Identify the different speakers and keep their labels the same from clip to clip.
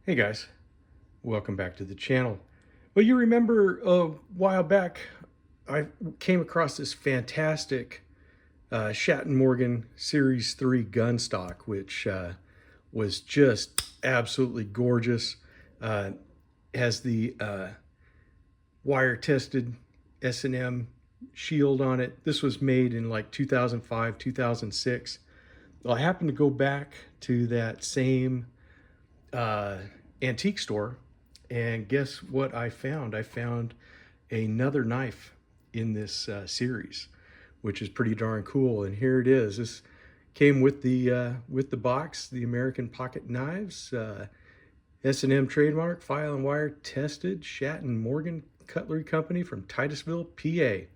Speaker 1: Hey guys, welcome back to the channel. Well, you remember a while back I came across this fantastic Schatt&Morgan Series 3 gun stock, which was just absolutely gorgeous. Uh, has the wire tested S&M shield on it. This was made in like 2005, 2006. Well, I happened to go back to that same uh, antique store, and guess what I found? I found another knife in this series, which is pretty darn cool. And here it is. This came with the box, the American Pocket Knives, S&M trademark, file and wire tested, Schatt&Morgan Cutlery Company from Titusville, PA.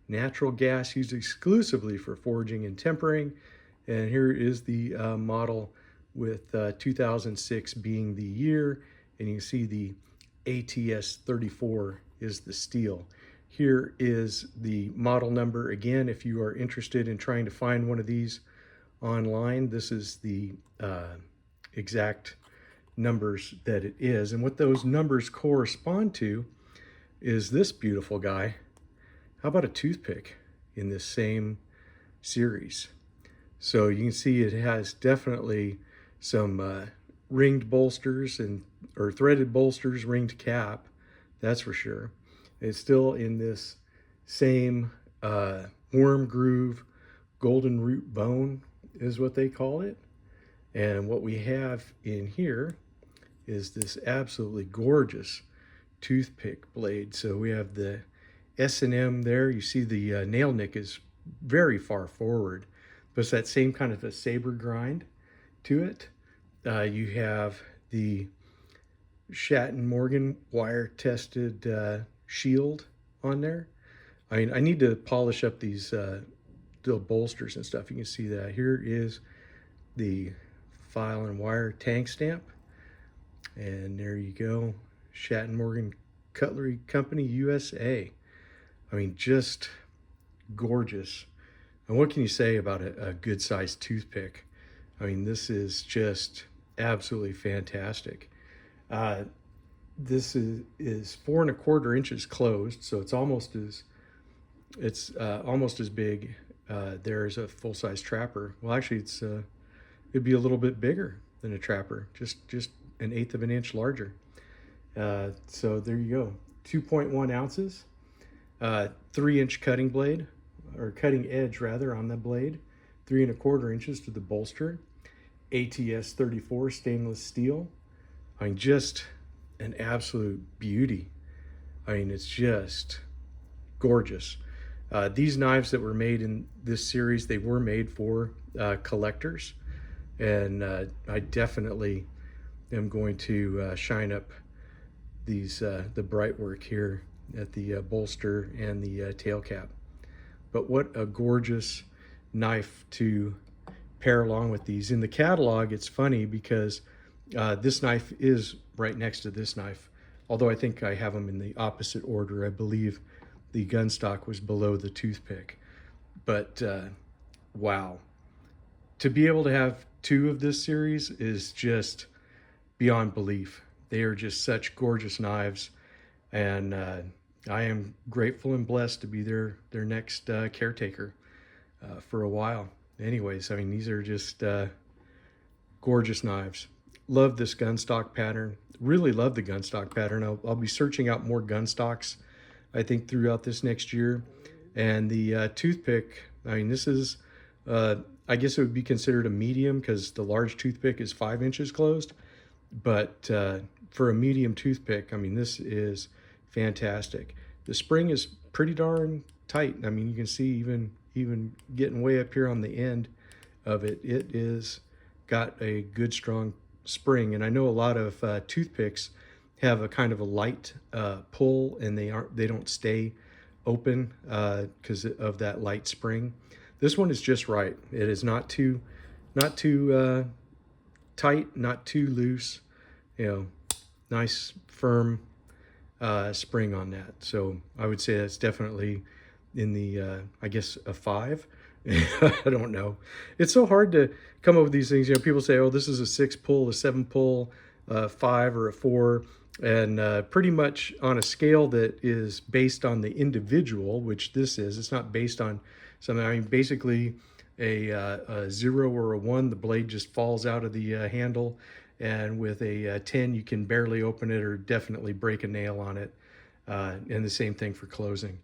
Speaker 1: Natural gas used exclusively for forging and tempering. And here is the model with 2006 being the year, and you can see the ATS 34 is the steel. Here is the model number again. If you are interested in trying to find one of these online, this is the exact numbers that it is. And what those numbers correspond to is this beautiful guy. How about a toothpick in this same series? So you can see it has definitely some ringed bolsters or threaded bolsters, ringed cap, that's for sure. It's still in this same worm groove, golden root bone is what they call it. And what we have in here is this absolutely gorgeous toothpick blade. So we have the S&M there. You see the nail nick is very far forward, but it's that same kind of a saber grind to it. You have the Schatt&Morgan wire tested shield on there. I mean, I need to polish up these little bolsters and stuff. You can see that. Here is the file and wire tank stamp. And there you go. Schatt&Morgan Cutlery Company, USA. I mean, just gorgeous. And what can you say about a good sized toothpick? I mean, this is just absolutely fantastic. This is 4¼ inches closed, so it's almost as big. There's a full size trapper. Well, actually, it'd be a little bit bigger than a trapper, just 1/8 of an inch larger. So there you go, 2.1 ounces, 3-inch cutting blade, or cutting edge rather, on the blade, 3¼ inches to the bolster, ATS 34 stainless steel. I mean, just an absolute beauty. I mean, it's just gorgeous. These knives that were made in this series, they were made for collectors, and I definitely am going to shine up these the bright work here at the bolster and the tail cap. But what a gorgeous knife to pair along with these. In the catalog, it's funny because this knife is right next to this knife, although I think I have them in the opposite order. I believe the gun stock was below the toothpick. But wow, to be able to have two of this series is just beyond belief. They are just such gorgeous knives, and I am grateful and blessed to be their next caretaker for a while. Anyways, I mean, these are just gorgeous knives. Love this gun stock pattern. Really love the gun stock pattern. I'll be searching out more gun stocks, I think, throughout this next year. And the toothpick, I mean, this is, I guess it would be considered a medium because the large toothpick is 5 inches closed. But for a medium toothpick, I mean, this is fantastic. The spring is pretty darn tight. I mean, you can see even getting way up here on the end of it, it is got a good strong spring. And I know a lot of toothpicks have a kind of a light pull, and they don't stay open because of that light spring. This one is just right. It is not too tight, not too loose. You know, nice firm spring on that. So I would say that's definitely in the I guess a 5. I don't know. It's so hard to come up with these things. You know, people say, oh, this is a 6 pull, a 7 pull. a 5 or a 4, and pretty much on a scale that is based on the individual, which this is. It's not based on something. I mean, basically a 0 or a 1, the blade just falls out of the handle, and with a 10, you can barely open it or definitely break a nail on it. And the same thing for closing.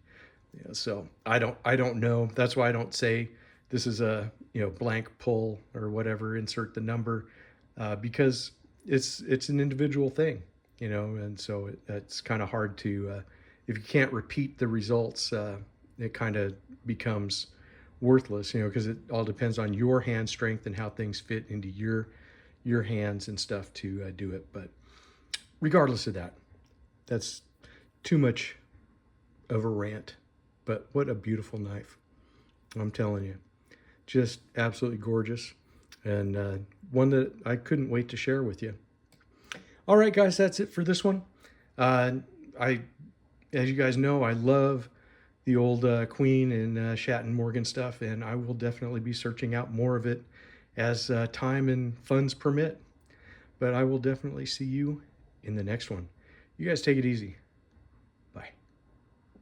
Speaker 1: Yeah, so I don't know. That's why I don't say this is a blank pull or whatever. Insert the number because it's an individual thing, and so it's kind of hard to if you can't repeat the results, it kind of becomes worthless, because it all depends on your hand strength and how things fit into your hands and stuff to do it. But regardless of that, that's too much of a rant. But what a beautiful knife. I'm telling you, just absolutely gorgeous, and one that I couldn't wait to share with you. All right, guys, that's it for this one. As you guys know, I love the old Queen and Schatt&Morgan stuff, and I will definitely be searching out more of it as time and funds permit. But I will definitely see you in the next one. You guys take it easy.